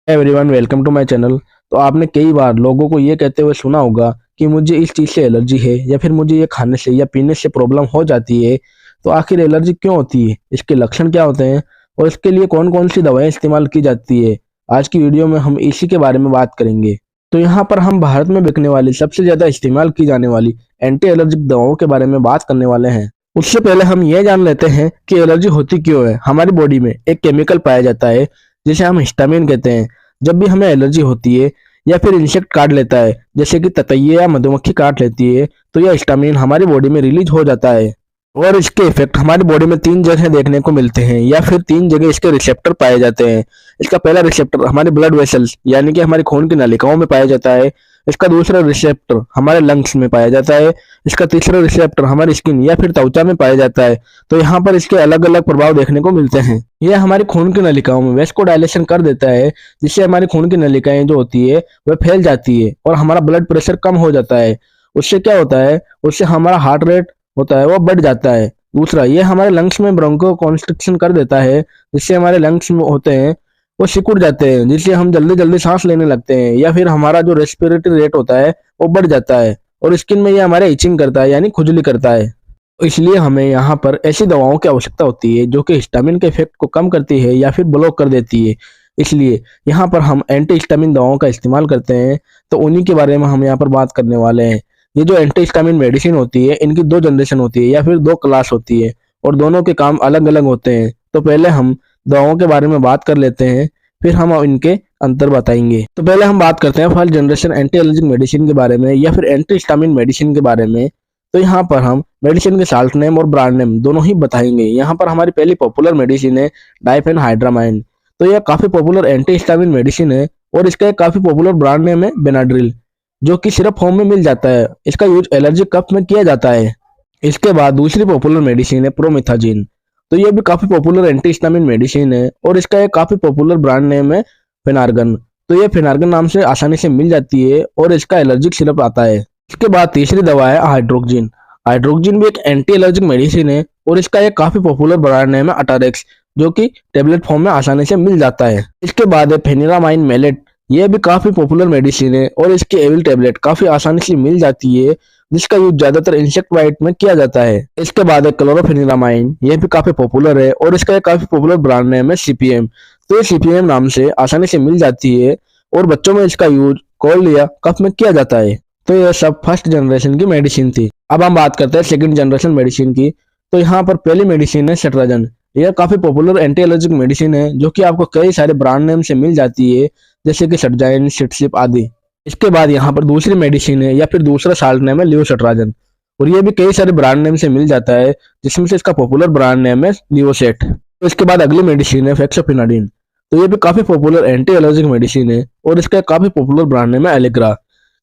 Everyone welcome to my channel. तो आपने कई बार लोगों को ये कहते हुए सुना होगा कि मुझे इस चीज़ से एलर्जी है या फिर मुझे ये खाने से या पीने से प्रॉब्लम हो जाती है। तो आखिर एलर्जी क्यों होती है, इसके लक्षण क्या होते हैं और इसके लिए कौन कौन सी दवाएं इस्तेमाल की जाती है। आज की वीडियो में हम इसी के बारे में बात करेंगे। तो यहाँ पर हम भारत में बिकने वाली सबसे ज़्यादा इस्तेमाल की जाने वाली एंटी एलर्जिक दवाओं के बारे में बात करने वाले हैं। उससे पहले हम ये जान लेते हैं कि एलर्जी होती क्यों है। हमारी बॉडी में एक केमिकल पाया जाता है जिसे हम हिस्टामिन कहते हैं। जब भी हमें एलर्जी होती है या फिर इंसेक्ट काट लेता है, जैसे कि ततैया या मधुमक्खी काट लेती है, तो यह हिस्टामिन हमारी बॉडी में रिलीज हो जाता है। और इसके इफेक्ट हमारी बॉडी में 3 जगह देखने को मिलते हैं या फिर 3 जगह इसके रिसेप्टर पाए जाते हैं। इसका पहला रिसेप्टर हमारे ब्लड वेसल्स यानी कि हमारी खून की नलिकाओं में पाया जाता है। इसका दूसरा रिसेप्टर हमारे लंग्स में पाया जाता है। इसका तीसरा रिसेप्टर हमारी स्किन या फिर त्वचा में पाया जाता है। तो यहाँ पर इसके अलग अलग प्रभाव देखने को मिलते हैं। यह हमारी खून की नलिकाओं में वेस्कोडाइलेशन कर देता है, जिससे हमारी खून की नलिकाएं जो होती है वह फैल जाती है और हमारा ब्लड प्रेशर कम हो जाता है। उससे क्या होता है, उससे हमारा हार्ट रेट होता है वो बढ़ जाता है। दूसरा, ये हमारे लंग्स में ब्रोंको कॉन्स्ट्रिक्शन कर देता है, जिससे हमारे लंग्स में होते हैं वो सिकुड़ जाते हैं, जिससे हम जल्दी जल्दी सांस लेने लगते हैं या फिर हमारा जो रेस्पिरेटरी रेट होता है वो बढ़ जाता है। और स्किन में ये हमारे इचिंग करता है यानी खुजली करता है। इसलिए हमें यहाँ पर ऐसी दवाओं की आवश्यकता होती है जो कि हिस्टामिन के इफेक्ट को कम करती है या फिर ब्लॉक कर देती है। इसलिए यहाँ पर हम एंटी हिस्टामिन दवाओं का इस्तेमाल करते हैं। तो उन्हीं के बारे में हम यहाँ पर बात करने वाले हैं। ये जो एंटी हिस्टामिन मेडिसिन होती है, इनकी 2 जनरेशन होती है या फिर 2 क्लास होती है और दोनों के काम अलग अलग होते हैं। तो पहले हम दवाओं के बारे में बात कर लेते हैं, फिर हम इनके अंतर बताएंगे। तो पहले हम बात करते हैं first generation anti allergic medicine के बारे में या फिर एंटी हिस्टामिन मेडिसिन के बारे में। तो यहाँ पर हम मेडिसिन के साल्ट नेम और ब्रांड नेम दोनों ही बताएंगे। यहाँ पर हमारी पहली पॉपुलर मेडिसिन है डाइफेनहाइड्रामाइन। तो यह काफी पॉपुलर एंटी हिस्टामिन मेडिसिन है और इसका एक काफी पॉपुलर ब्रांड नेम है बेनाड्रिल, जो कि सिरप फॉर्म में मिल जाता है। इसका यूज एलर्जी कफ में किया जाता है। इसके बाद दूसरी पॉपुलर मेडिसिन है प्रोमिथाजिन। तो ये भी काफी पॉपुलर एंटी हिस्टामिन मेडिसिन है और इसका एक काफी पॉपुलर ब्रांड नेम है फेनार्गन। तो ये फेनार्गन नाम से आसानी से मिल जाती है और इसका एलर्जिक सिरप आता है। इसके बाद तीसरी दवा है हाइड्रोक्जिन। हाइड्रोक्जिन भी एक एंटी एलर्जिक मेडिसिन है और इसका एक काफी पॉपुलर ब्रांड नेम है अटारेक्स, जो कि टेबलेट फॉर्म में आसानी से मिल जाता है। इसके बाद है फेनिरामाइन मेलेट। यह भी काफी पॉपुलर मेडिसिन है और इसकी एविल टेबलेट काफी आसानी से मिल जाती है, जिसका यूज ज्यादातर इंसेक्ट बाइट में किया जाता है। इसके बाद है क्लोरोफेनिरामाइन। यह भी काफी पॉपुलर है और इसका एक काफी पॉपुलर ब्रांड नेम है सीपीएम। तो ये सीपीएम नाम से आसानी से मिल जाती है और बच्चों में इसका यूज कोल्ड या कफ में किया जाता है। तो यह सब फर्स्ट जनरेशन की मेडिसिन थी। अब हम बात करते हैं सेकंड जनरेशन मेडिसिन की। तो यहाँ पर पहली मेडिसिन है सेट्राजन। यह काफी पॉपुलर एंटी एलर्जिक मेडिसिन है जो कि आपको कई सारे ब्रांड नेम से मिल जाती है, जैसे कि सेटजाइन, सिटसिप आदि। इसके बाद यहाँ पर दूसरी मेडिसिन है या फिर दूसरा साल्ट नेम है लियोसेट्राजन और ये भी कई सारे ब्रांड नेम से मिल जाता है, जिसमें से इसका पॉपुलर ब्रांड नेम है लियोसेट। तो इसके बाद अगली मेडिसिन है फेक्सोफिनाडिन। तो ये भी काफी पॉपुलर एंटी एलर्जिक मेडिसिन है और इसका काफी पॉपुलर ब्रांड नेम है एलेग्रा,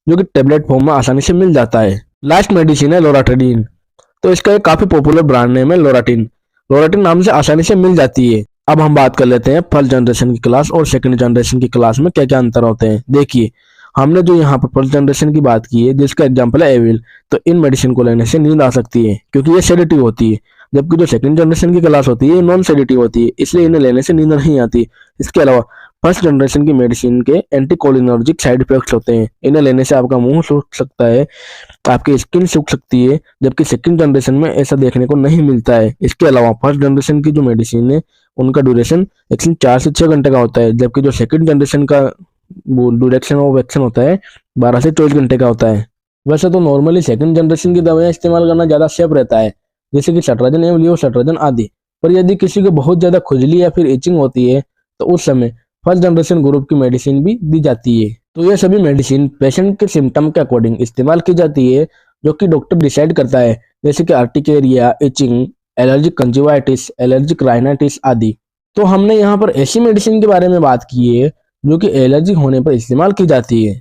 जो कि टेबलेट फॉर्म में आसानी से मिल जाता है। लास्ट मेडिसिन है लोराटेडीन। तो इसका एक काफी पॉपुलर ब्रांड नेम है लोराटिन। लोराटिन नाम से आसानी से मिल जाती है। अब हम बात कर लेते हैं फर्स्ट जनरेशन की क्लास और सेकंड जनरेशन की क्लास में क्या क्या अंतर होते हैं। देखिए, हमने जो यहाँ पर फर्स्ट जनरेशन की बात की है, जिसका एग्जांपल है एविल, तो इन मेडिसिन को लेने से नींद आ सकती है क्योंकि ये सेडेटिव होती है। जबकि जो सेकंड जनरेशन की क्लास होती है ये नॉन सेडेटिव होती है, इसलिए इन्हें लेने से नींद नहीं आती। इसके अलावा फर्स्ट जनरेशन की मेडिसिन के एंटीकोलिनर्जिक साइड इफेक्ट्स होते हैं। इन्हें लेने से आपका मुंह सूख सकता है, आपकी स्किन सूख सकती है, जबकि सेकंड जनरेशन में ऐसा देखने को नहीं मिलता है। इसके अलावा फर्स्ट जनरेशन की जो मेडिसिन है उनका ड्यूरेशन एक्शन 4 से 6 घंटे का होता है, जबकि जो सेकंड जनरेशन का ड्यूरेशन ऑफ एक्शन होता है 12 से 24 घंटे का होता है। वैसे तो नॉर्मली सेकंड जनरेशन की दवाएं इस्तेमाल करना ज्यादा सेफ रहता है, जैसे कि सेट्राजन एवं लियोसेट्राजन आदि। पर यदि किसी को बहुत ज्यादा खुजली या फिर इचिंग होती है तो उस समय फर्स्ट जनरेशन ग्रुप की मेडिसिन भी दी जाती है। तो ये सभी मेडिसिन पेशेंट के सिम्टम के अकॉर्डिंग इस्तेमाल की जाती है, जो कि डॉक्टर डिसाइड करता है, जैसे कि urticaria, itching, allergic conjunctivitis, allergic rhinitis आदि। तो हमने यहाँ पर ऐसी मेडिसिन के बारे में बात की है जो कि एलर्जी होने पर इस्तेमाल की जाती है।